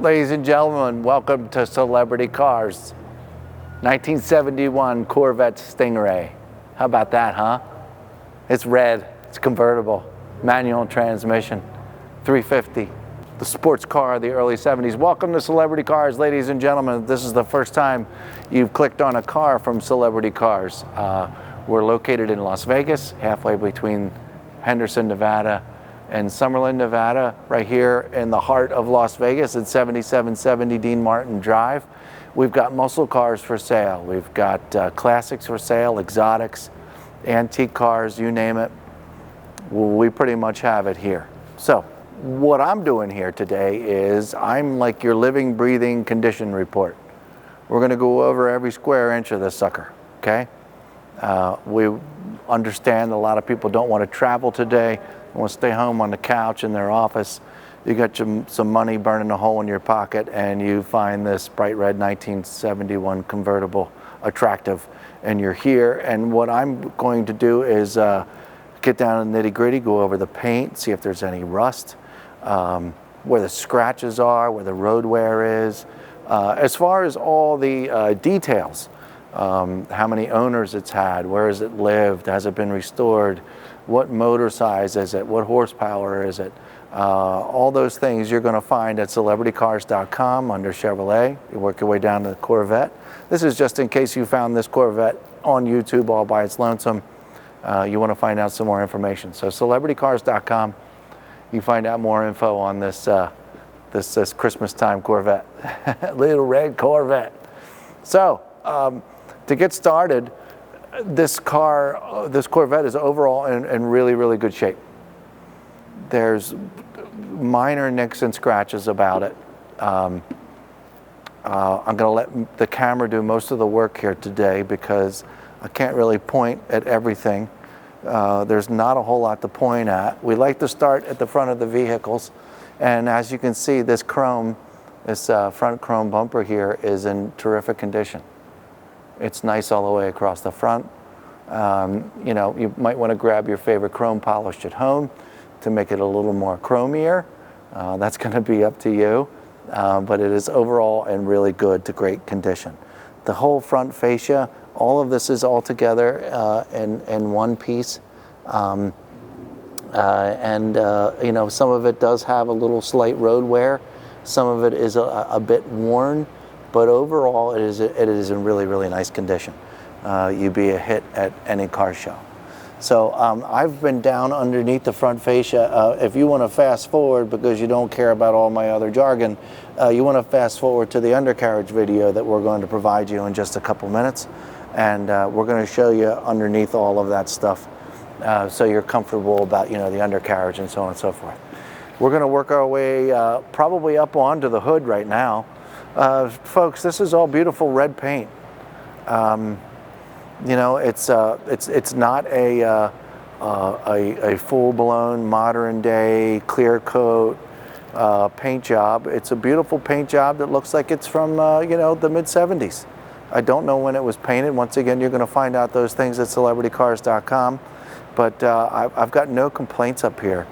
Ladies and gentlemen, welcome to Celebrity Cars. 1971 Corvette Stingray. How about that, huh? It's red, it's convertible, manual transmission, 350. The sports car of the early 70s. Welcome to Celebrity Cars, ladies and gentlemen. This is the first time you've clicked on a car from Celebrity Cars. We're located in Las Vegas, halfway between Henderson, Nevada, and Summerlin, Nevada, right here in the heart of Las Vegas at 7770 Dean Martin Drive. We've got muscle cars for sale. We've got classics for sale, exotics, antique cars, you name it. We pretty much have it here. So what I'm doing here today is I'm like your living, breathing condition report. We're going to go over every square inch of this sucker, okay? We understand a lot of people don't want to travel today. They want to stay home on the couch in their office. You got some money burning a hole in your pocket and you find this bright red 1971 convertible attractive, and you're here. And what I'm going to do is get down in the nitty gritty, go over the paint, see if there's any rust, where the scratches are, where the road wear is. As far as all the details, how many owners it's had, where has it lived, has it been restored, what motor size is it, what horsepower is it, all those things you're going to find at celebritycars.com under Chevrolet. You work your way down to the Corvette. This is just in case you found this Corvette on YouTube all by its lonesome. You want to find out some more information. So celebritycars.com, you find out more info on this this Christmas time Corvette, little red Corvette. So to get started, this Corvette is overall in really, really good shape. There's minor nicks and scratches about it. I'm going to let the camera do most of the work here today because I can't really point at everything. There's not a whole lot to point at. We like to start at the front of the vehicles, and as you can see, this chrome, this front chrome bumper here is in terrific condition. It's nice all the way across the front. You know, you might want to grab your favorite chrome polish at home to make it a little more chromier. That's going to be up to you, but it is overall in really good to great condition. The whole front fascia, all of this is all together in one piece. You know, some of it does have a little slight road wear. Some of it is a bit worn. But overall, it is in really, really nice condition. You'd be a hit at any car show. So I've been down underneath the front fascia. If you want to fast forward because you don't care about all my other jargon, you want to fast forward to the undercarriage video that we're going to provide you in just a couple minutes. And we're going to show you underneath all of that stuff so you're comfortable about, you know, the undercarriage and so on and so forth. We're going to work our way probably up onto the hood right now. Folks, this is all beautiful red paint. You know, it's not a full-blown modern-day clear coat paint job. It's a beautiful paint job that looks like it's from you know, the mid-70s. I don't know when it was painted. Once again, you're going to find out those things at celebritycars.com. But I've got no complaints up here.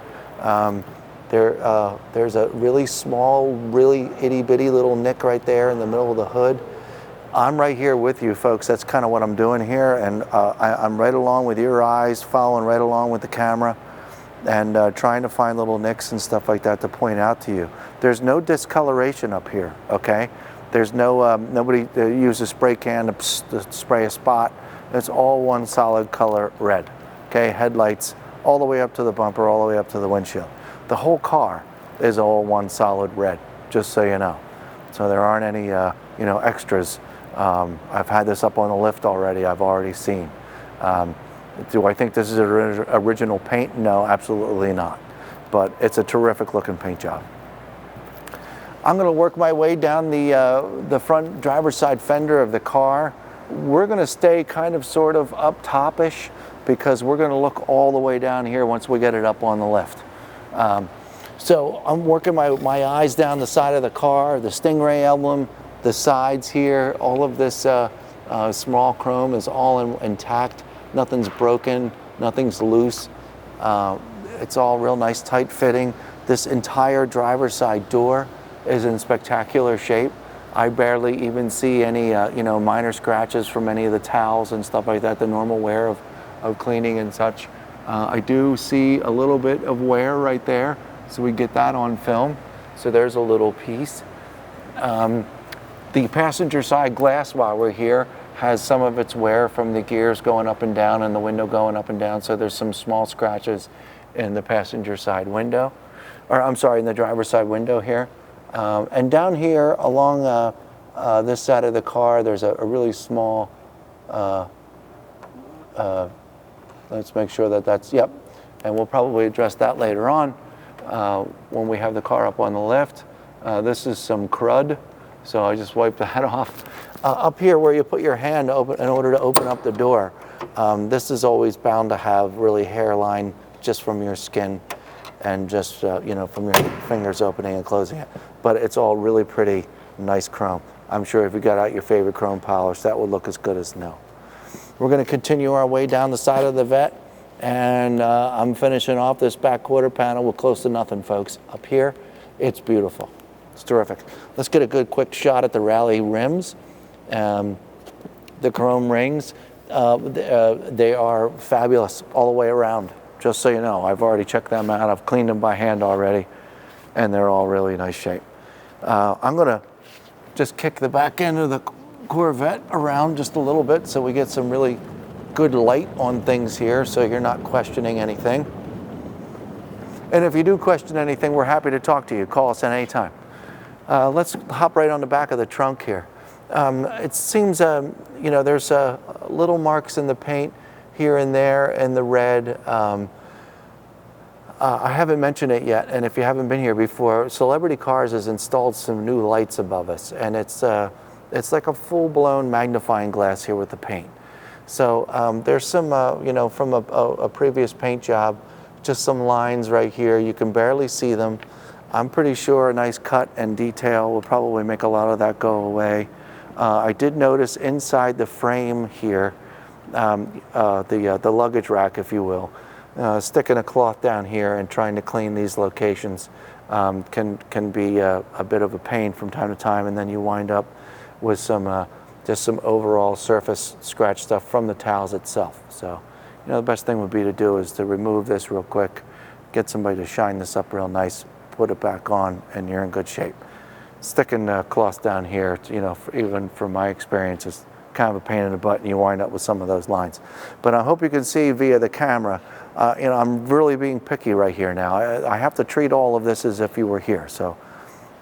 There's a really small, really itty-bitty little nick right there in the middle of the hood. I'm right here with you, folks. That's kind of what I'm doing here, and I'm right along with your eyes, following right along with the camera, and trying to find little nicks and stuff like that to point out to you. There's no discoloration up here, okay? There's no, nobody uses spray can to spray a spot. It's all one solid color red, okay? Headlights all the way up to the bumper, all the way up to the windshield. The whole car is all one solid red, just so you know. So there aren't any, you know, extras. I've had this up on the lift already. I've already seen. Do I think this is original paint? No, absolutely not. But it's a terrific looking paint job. I'm going to work my way down the front driver's side fender of the car. We're going to stay kind of sort of up top-ish because we're going to look all the way down here once we get it up on the lift. So I'm working my eyes down the side of the car, the Stingray emblem, the sides here, all of this small chrome is all intact. Nothing's broken, nothing's loose. It's all real nice, tight fitting. This entire driver's side door is in spectacular shape. I barely even see any minor scratches from any of the towels and stuff like that, the normal wear of cleaning and such. I do see a little bit of wear right there, so we get that on film. So there's a little piece. The passenger side glass, while we're here, has some of its wear from the gears going up and down and the window going up and down. So there's some small scratches in the passenger side window, or I'm sorry, in the driver's side window here. And down here along this side of the car, there's a really small, let's make sure that that's, yep. And we'll probably address that later on when we have the car up on the lift. This is some crud, so I just wiped that off. Up here where you put your hand open in order to open up the door, this is always bound to have really hairline just from your skin and just from your fingers opening and closing it. But it's all really pretty, nice chrome. I'm sure if you got out your favorite chrome polish, that would look as good as new. We're going to continue our way down the side of the Vette, and I'm finishing off this back quarter panel with close to nothing, folks. Up here, it's beautiful. It's terrific. Let's get a good quick shot at the rally rims. The chrome rings, they are fabulous all the way around. Just so you know, I've already checked them out. I've cleaned them by hand already, and they're all really nice shape. I'm going to just kick the back end of the Corvette around just a little bit so we get some really good light on things here so you're not questioning anything. And if you do question anything, we're happy to talk to you. Call us at any time. Let's hop right on the back of the trunk here. It seems, there's little marks in the paint here and there in the red. I haven't mentioned it yet, and if you haven't been here before, Celebrity Cars has installed some new lights above us, and it's like a full-blown magnifying glass here with the paint. So there's some, from a previous paint job, just some lines right here. You can barely see them. I'm pretty sure a nice cut and detail will probably make a lot of that go away. I did notice inside the frame here, the luggage rack, if you will, sticking a cloth down here and trying to clean these locations can be a bit of a pain from time to time, and then you wind up with some just some overall surface scratch stuff from the towels itself. So, the best thing would be to do is to remove this real quick, get somebody to shine this up real nice, put it back on, and you're in good shape. Sticking cloth down here, even from my experience, is kind of a pain in the butt, and you wind up with some of those lines. But I hope you can see via the camera, I'm really being picky right here now. I have to treat all of this as if you were here. So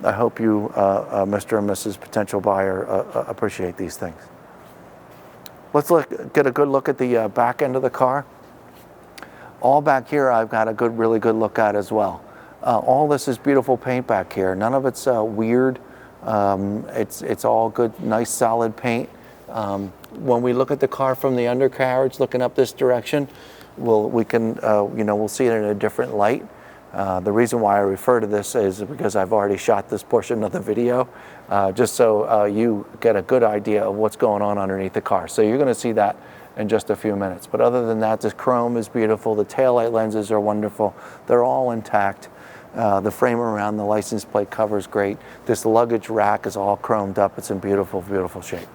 I hope you, Mr. and Mrs. potential buyer, appreciate these things. Let's get a good look at the back end of the car. All back here I've got a really good look at as well. All this is beautiful paint back here. None of it's weird. It's all good, nice, solid paint. When we look at the car from the undercarriage, looking up this direction, we'll see it in a different light. The reason why I refer to this is because I've already shot this portion of the video, just so you get a good idea of what's going on underneath the car. So you're going to see that in just a few minutes. But other than that, this chrome is beautiful. The taillight lenses are wonderful. They're all intact. The frame around the license plate cover is great. This luggage rack is all chromed up. It's in beautiful, beautiful shape.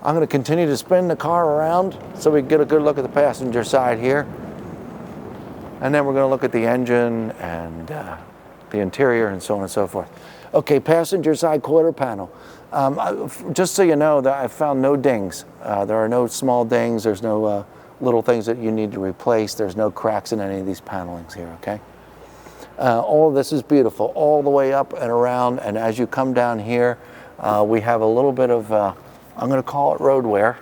I'm going to continue to spin the car around so we can get a good look at the passenger side here. And then we're going to look at the engine and the interior and so on and so forth. Okay, passenger side quarter panel. Just so you know, that I found no dings. There are no small dings. There's no little things that you need to replace. There's no cracks in any of these panelings here, okay? All of this is beautiful, all the way up and around. And as you come down here, we have a little bit of, I'm going to call it road wear.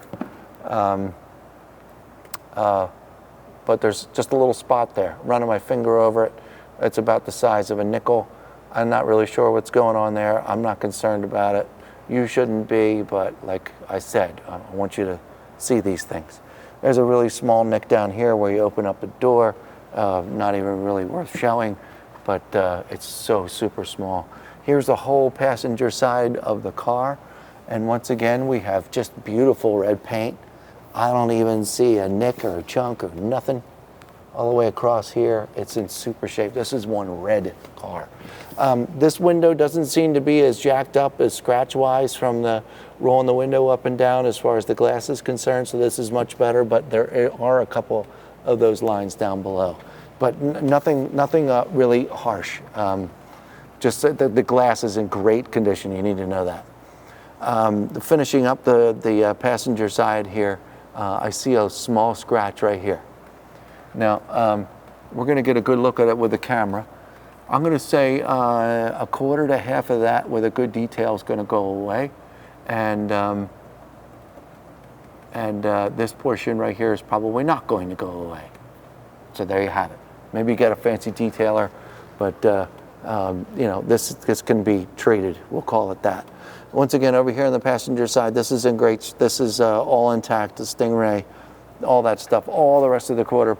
But there's just a little spot there. Running my finger over it. It's about the size of a nickel. I'm not really sure what's going on there. I'm not concerned about it. You shouldn't be, but like I said, I want you to see these things. There's a really small nick down here where you open up a door. Not even really worth showing, but it's so super small. Here's the whole passenger side of the car. And once again, we have just beautiful red paint. I don't even see a nick or a chunk or nothing. all the way across here. It's in super shape. This is one red car. This window doesn't seem to be as jacked up as scratch-wise from the rolling the window up and down as far as the glass is concerned, so this is much better, but there are a couple of those lines down below. But nothing really harsh. Just the glass is in great condition. You need to know that. Finishing up the passenger side here, I see a small scratch right here. Now, we're going to get a good look at it with the camera. I'm going to say a quarter to half of that with a good detail is going to go away. And this portion right here is probably not going to go away. So there you have it. Maybe get a fancy detailer, but you know, this can be treated. We'll call it that. Once again, over here on the passenger side, this is in great. This is all intact. The Stingray, all that stuff. All the rest of the quarter,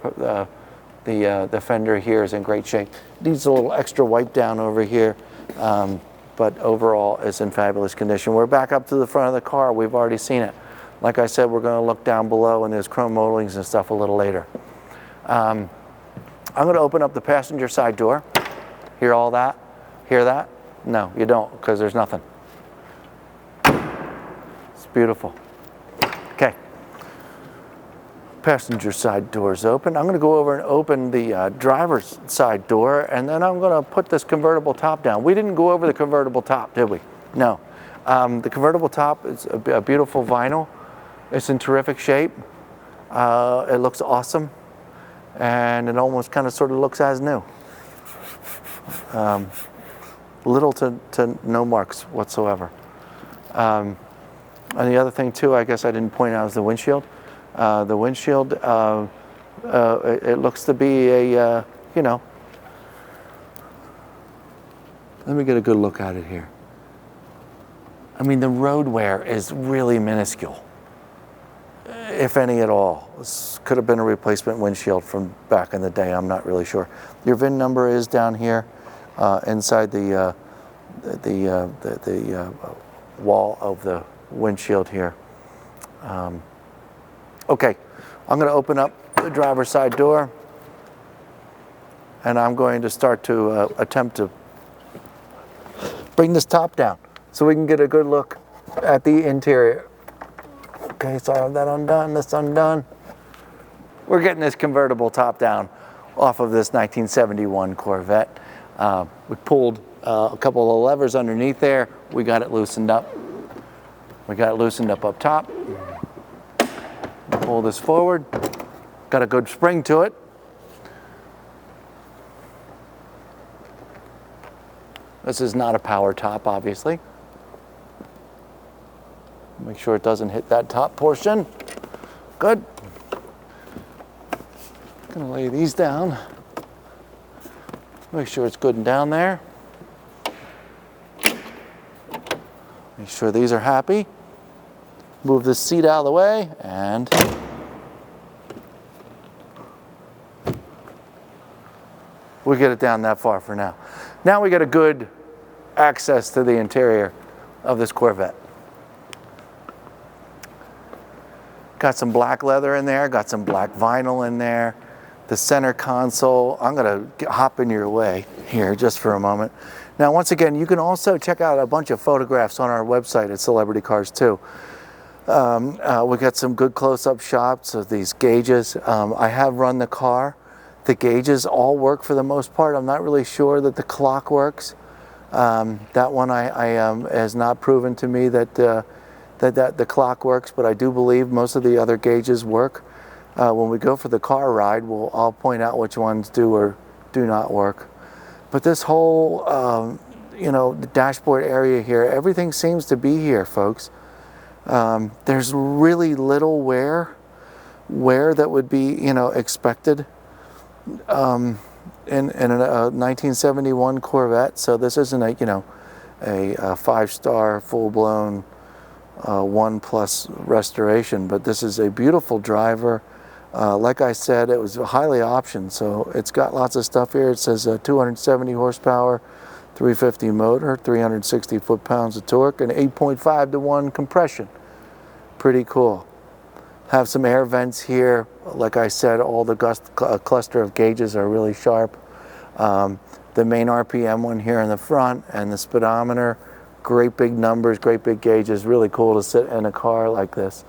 the fender here is in great shape. Needs a little extra wipe down over here, but overall it's in fabulous condition. We're back up to the front of the car. We've already seen it. Like I said, we're going to look down below, and there's chrome moldings and stuff a little later. I'm going to open up the passenger side door. Hear all that? Hear that? No, you don't, because there's nothing. It's beautiful. Okay. Passenger side door's open. I'm going to go over and open the driver's side door, and then I'm going to put this convertible top down. We didn't go over the convertible top, did we? No. The convertible top is a beautiful vinyl. It's in terrific shape. It looks awesome. And it almost kind of sort of looks as new. Little to no marks whatsoever. And the other thing too, I guess I didn't point out, is the windshield. The windshield, it looks to be a, you know, let me get a good look at it here. I mean, the road wear is really minuscule, if any at all. This could have been a replacement windshield from back in the day. I'm not really sure. Your VIN number is down here inside the wall of the windshield here. Okay, I'm going to open up the driver's side door, and I'm going to start to attempt to bring this top down so we can get a good look at the interior. Okay, so I have that undone, this undone. We're getting this convertible top down off of this 1971 Corvette. We pulled a couple of levers underneath there. We got it loosened up. We got it loosened up top. Pull this forward. Got a good spring to it. This is not a power top, obviously. Make sure it doesn't hit that top portion. Good. Gonna lay these down. Make sure it's good and down there. Make sure these are happy. Move this seat out of the way, and we'll get it down that far for now. Now we get a good access to the interior of this Corvette. Got some black leather in there, got some black vinyl in there. The center console, I'm gonna hop in your way here just for a moment. Now, once again, you can also check out a bunch of photographs on our website at Celebrity Cars 2. We got some good close-up shots of these gauges. I have run the car. The gauges all work for the most part. I'm not really sure that the clock works. That one has not proven to me that the clock works, but I do believe most of the other gauges work. When we go for the car ride, I'll point out which ones do or do not work. But this whole, you know, the dashboard area here, everything seems to be here, folks. There's really little wear that would be, you know, expected in a 1971 Corvette. So this isn't a, you know, a 5-star full-blown 1+ restoration, but this is a beautiful driver. Like I said, it was highly optioned, so it's got lots of stuff here. It says 270 horsepower, 350 motor, 360 foot-pounds of torque, and 8.5 to 1 compression. Pretty cool. Have some air vents here. Like I said, all the cluster of gauges are really sharp. The main RPM one here in the front and the speedometer, great big numbers, great big gauges, really cool to sit in a car like this.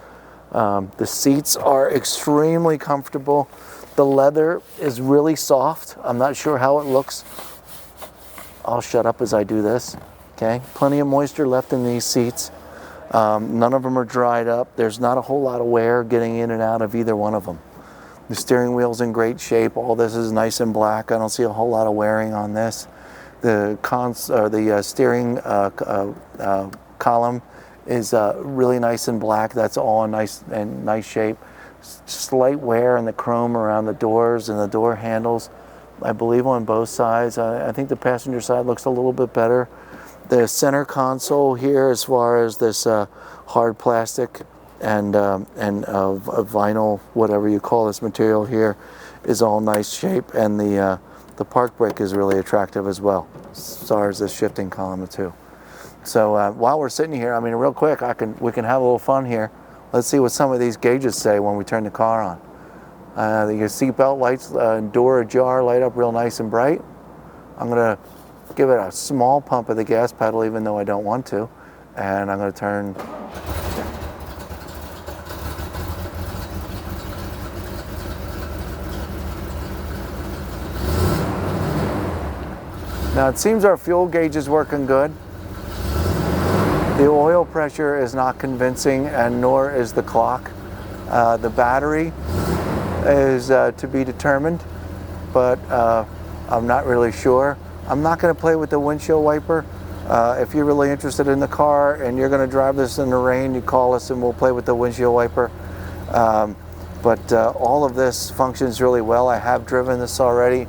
The seats are extremely comfortable. The leather is really soft. I'm not sure how it looks. I'll shut up as I do this. Okay, plenty of moisture left in these seats. None of them are dried up. There's not a whole lot of wear getting in and out of either one of them. The steering wheel's in great shape. All this is nice and black. I don't see a whole lot of wearing on this. The steering column is really nice and black. That's all in nice shape. Slight wear in the chrome around the doors and the door handles, I believe, on both sides. I think the passenger side looks a little bit better. The center console here, as far as this hard plastic and vinyl, whatever you call this material here, is all nice shape, and the park brake is really attractive as well, as far as this shifting column too. So while we're sitting here, I mean, real quick, we can have a little fun here. Let's see what some of these gauges say when we turn the car on. Your seatbelt lights, door ajar, light up real nice and bright. I'm gonna give it a small pump of the gas pedal, even though I don't want to, and I'm gonna turn. Now it seems our fuel gauge is working good. The oil pressure is not convincing, and nor is the clock. The battery is to be determined, but I'm not really sure. I'm not going to play with the windshield wiper. If you're really interested in the car and you're going to drive this in the rain, you call us and we'll play with the windshield wiper. But all of this functions really well. I have driven this already.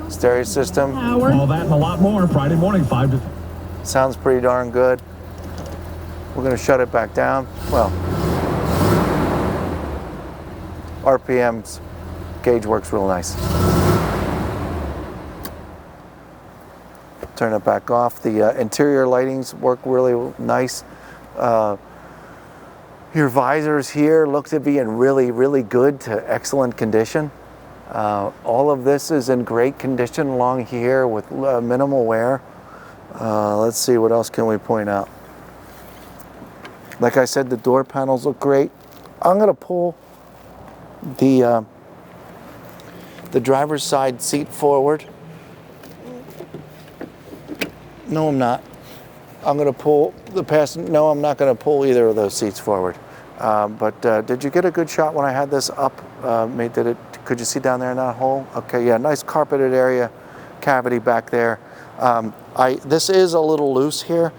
Stereo system. All that and a lot more Friday morning, 5 to. Sounds pretty darn good. We're going to shut it back down. Well, RPMs, gauge works real nice. Turn it back off. The interior lightings work really nice. Your visors here look to be in really, really good to excellent condition. All of this is in great condition along here with minimal wear. Let's see, what else can we point out? Like I said, the door panels look great. I'm going to pull the driver's side seat forward. No, I'm not. I'm going to pull the passenger. No, I'm not going to pull either of those seats forward. But did you get a good shot when I had this up? Could you see down there in that hole? Okay, yeah, nice carpeted area, cavity back there. This is a little loose here.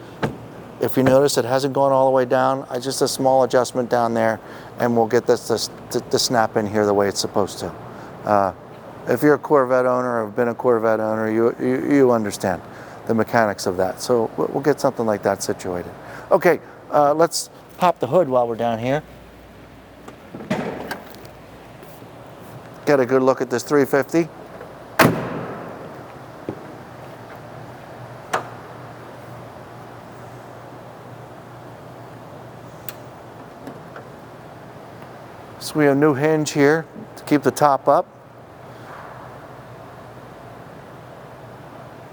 If you notice, it hasn't gone all the way down. Just a small adjustment down there, and we'll get this to snap in here the way it's supposed to. If you're a Corvette owner or have been a Corvette owner, you understand the mechanics of that. So we'll get something like that situated. Okay, let's pop the hood while we're down here. Get a good look at this 350. So we have a new hinge here to keep the top up.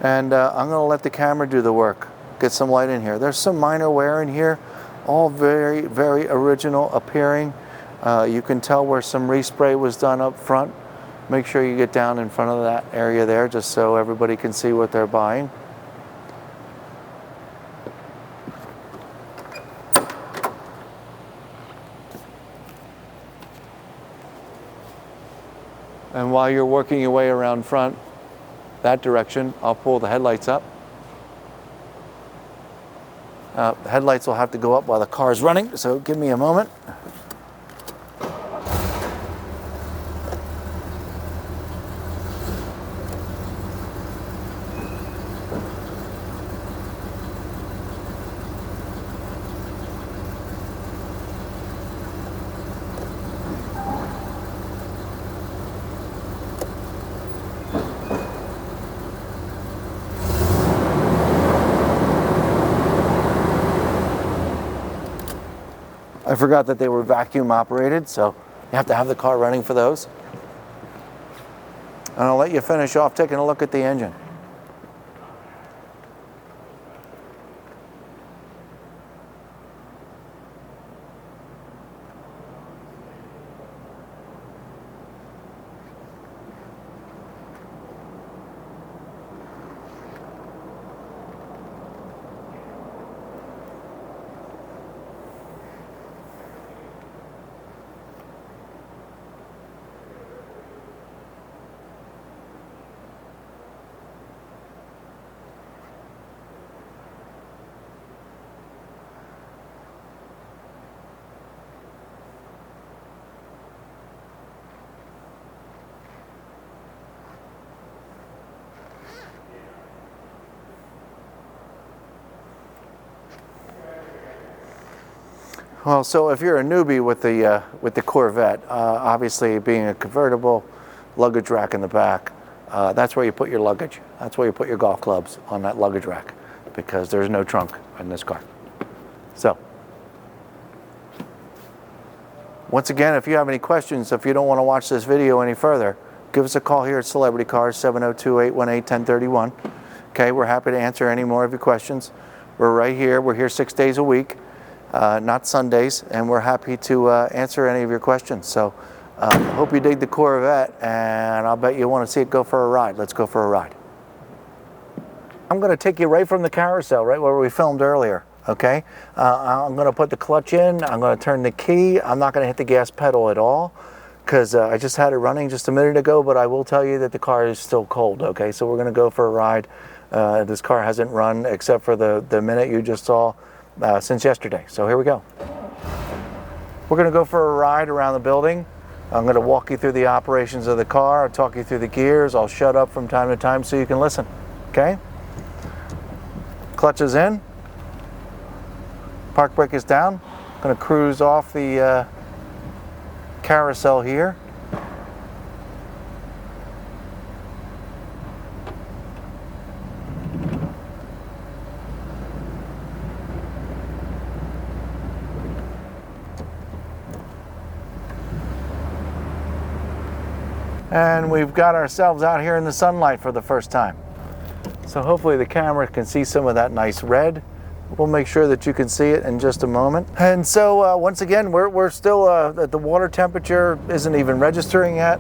And I'm going to let the camera do the work. Get some light in here. There's some minor wear in here, all very, very original appearing. You can tell where some respray was done up front. Make sure you get down in front of that area there just so everybody can see what they're buying. And while you're working your way around front, that direction, I'll pull the headlights up. The headlights will have to go up while the car is running, so give me a moment. I I forgot that they were vacuum operated, so you have to have the car running for those. And I'll let you finish off taking a look at the engine. Well, so if you're a newbie with the Corvette, obviously being a convertible, luggage rack in the back, that's where you put your luggage. That's where you put your golf clubs, on that luggage rack, because there's no trunk in this car. So, once again, if you have any questions, if you don't want to watch this video any further, give us a call here at Celebrity Cars, 702-818-1031. Okay, we're happy to answer any more of your questions. We're right here. We're here 6 days a week. Not Sundays, and we're happy to answer any of your questions. So hope you dig the Corvette, and I'll bet you want to see it go for a ride. Let's go for a ride. I'm going to take you right from the carousel, right where we filmed earlier, okay? I'm going to put the clutch in, I'm going to turn the key, I'm not going to hit the gas pedal at all, because I just had it running just a minute ago, but I will tell you that the car is still cold, okay? So we're going to go for a ride. This car hasn't run except for the minute you just saw since yesterday. So here we go. We're going to go for a ride around the building. I'm going to walk you through the operations of the car. I'll talk you through the gears. I'll shut up from time to time so you can listen. Okay? Clutch is in. Park brake is down. I'm going to cruise off the carousel here. And we've got ourselves out here in the sunlight for the first time. So hopefully the camera can see some of that nice red. We'll make sure that you can see it in just a moment. And so once again, we're still at the water temperature isn't even registering yet.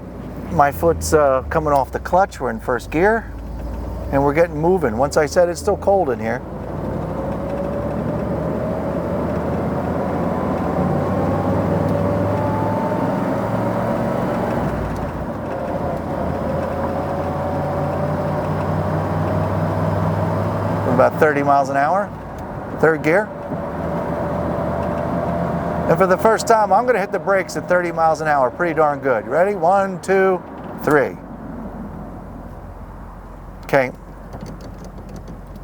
My foot's coming off the clutch. We're in first gear and we're getting moving. Once I said it's still cold in here. About 30 miles an hour, third gear. And for the first time, I'm going to hit the brakes at 30 miles an hour. Pretty darn good. Ready? 1, 2, 3. Okay.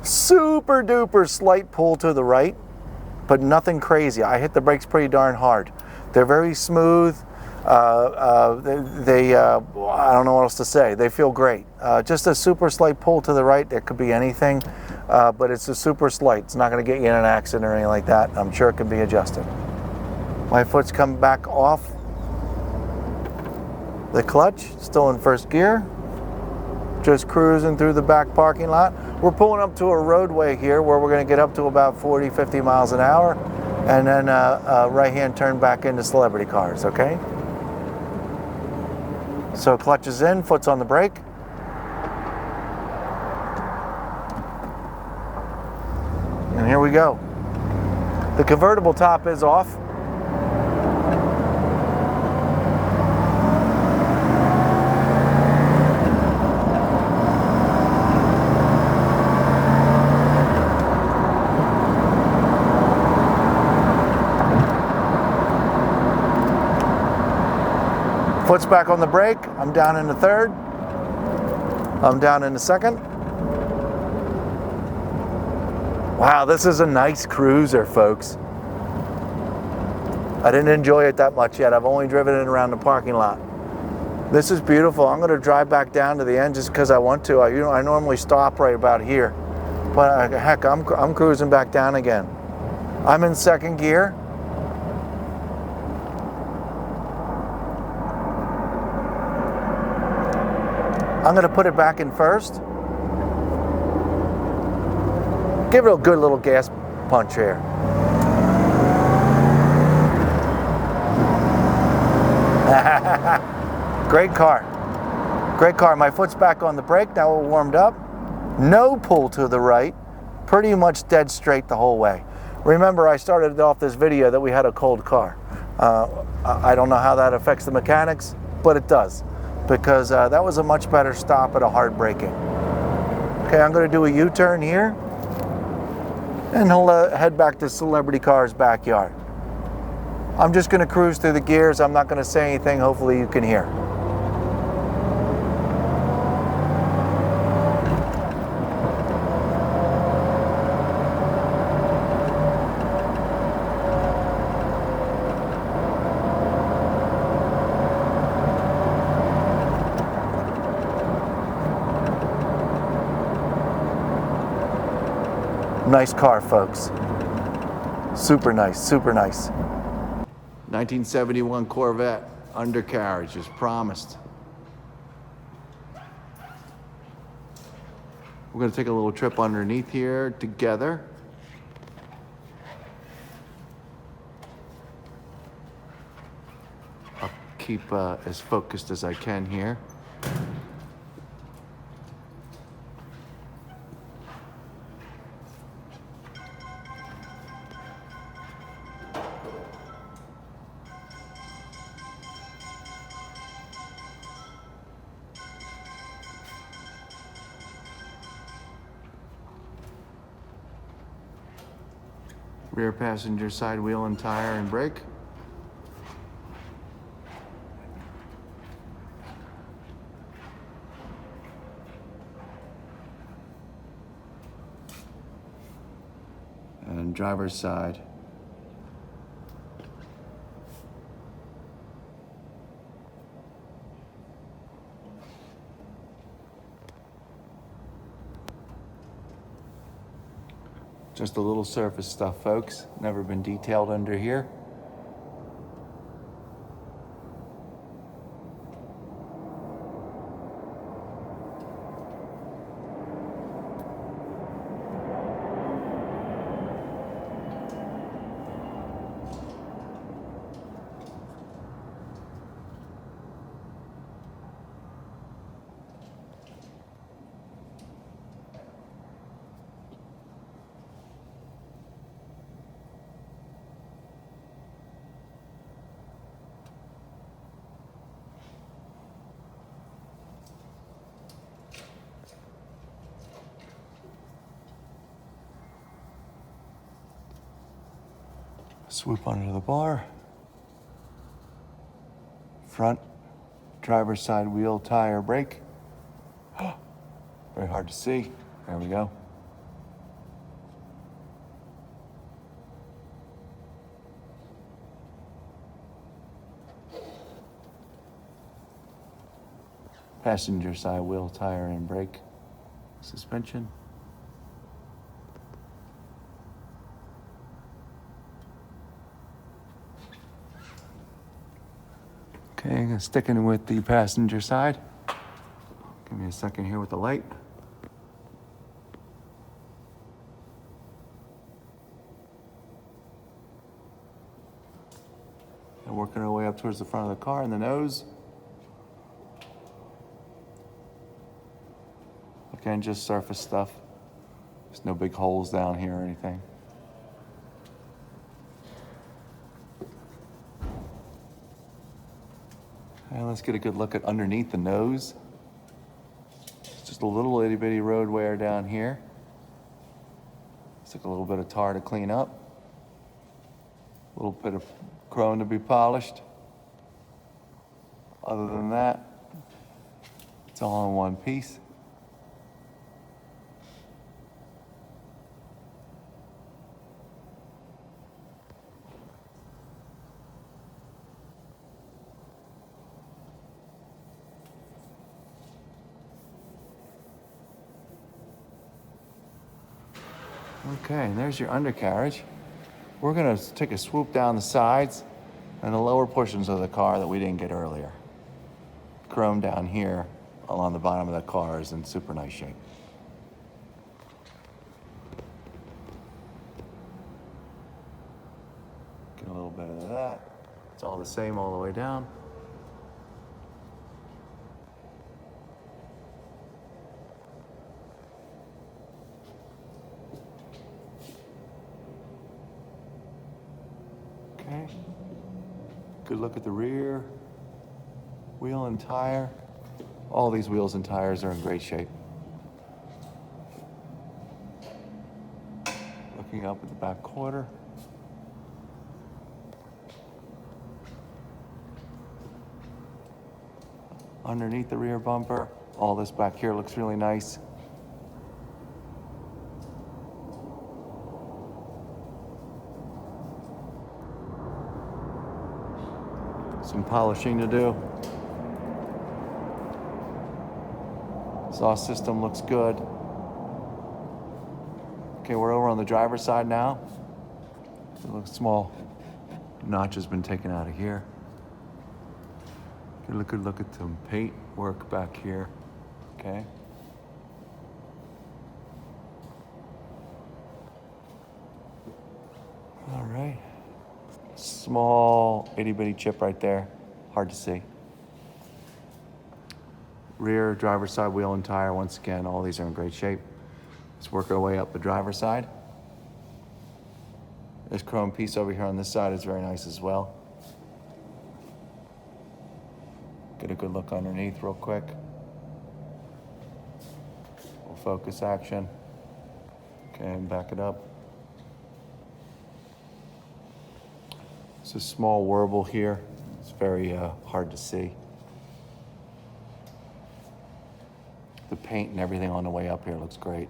Super duper slight pull to the right, but nothing crazy. I hit the brakes pretty darn hard. They're very smooth. I don't know what else to say. They feel great. Just a super slight pull to the right. There could be anything, but it's a super slight. It's not going to get you in an accident or anything like that. I'm sure it can be adjusted. My foot's come back off the clutch, still in first gear. Just cruising through the back parking lot. We're pulling up to a roadway here where we're going to get up to about 40, 50 miles an hour, and then right-hand turn back into Celebrity Cars, okay? So clutch is in, foot's on the brake. And here we go. The convertible top is off. Foot's back on the brake. I'm down in the third. I'm down in the second. Wow, this is a nice cruiser, folks. I didn't enjoy it that much yet. I've only driven it around the parking lot. This is beautiful. I'm going to drive back down to the end just because I want to. I normally stop right about here, but heck, I'm cruising back down again. I'm in second gear. I'm gonna put it back in first. Give it a good little gas punch here. Great car. Great car. My foot's back on the brake. Now we're warmed up. No pull to the right. Pretty much dead straight the whole way. Remember, I started off this video that we had a cold car. I don't know how that affects the mechanics, but it does, because that was a much better stop at a hard braking. Okay, I'm going to do a U-turn here, and he'll head back to Celebrity Car's backyard. I'm just going to cruise through the gears. I'm not going to say anything. Hopefully you can hear. Nice car, folks. Super nice, super nice. 1971 Corvette Undercarriage as promised. We're going to take a little trip underneath here together. I'll keep as focused as I can here. Rear passenger side wheel and tire and brake. And driver's side. Just a little surface stuff, folks. Never been detailed under here. Swoop under the bar. Front driver's side wheel, tire, brake. Very hard to see. There we go. Passenger side wheel, tire, and brake. Suspension. Okay, sticking with the passenger side. Give me a second here with the light. And working our way up towards the front of the car and the nose. Again, just surface stuff. There's no big holes down here or anything. And let's get a good look at underneath the nose. It's just a little itty bitty road wear down here. It's like a little bit of tar to clean up. A little bit of chrome to be polished. Other than that, it's all in one piece. Okay, and there's your undercarriage. We're gonna take a swoop down the sides and the lower portions of the car that we didn't get earlier. Chrome down here along the bottom of the car is in super nice shape. Get a little bit of that. It's all the same all the way down. Okay. Good look at the rear. Wheel and tire. All these wheels and tires are in great shape. Looking up at the back quarter. Underneath the rear bumper, all this back here looks really nice. Some polishing to do. Exhaust system looks good. Okay, we're over on the driver's side now. It looks small. Notch has been taken out of here. Good look at some paint work back here. Okay. All right. Small itty bitty chip right there. Hard to see. Rear, driver's side, wheel and tire. Once again, all these are in great shape. Let's work our way up the driver's side. This chrome piece over here on this side is very nice as well. Get a good look underneath real quick. Little focus action. Okay, and back it up. It's a small warble here. It's very hard to see. The paint and everything on the way up here looks great.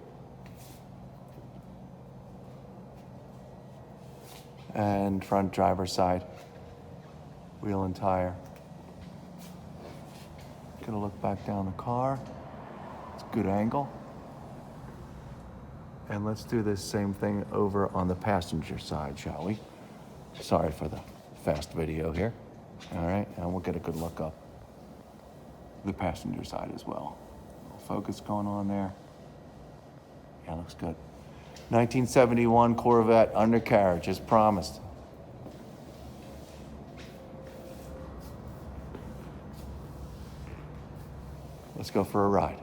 And front driver's side, wheel and tire. Gonna look back down the car. It's a good angle. And let's do this same thing over on the passenger side, shall we? Sorry for the fast video here. All right, and we'll get a good look up the passenger side as well. A little focus going on there. Yeah, looks good. 1971 Corvette Undercarriage as promised. Let's go for a ride.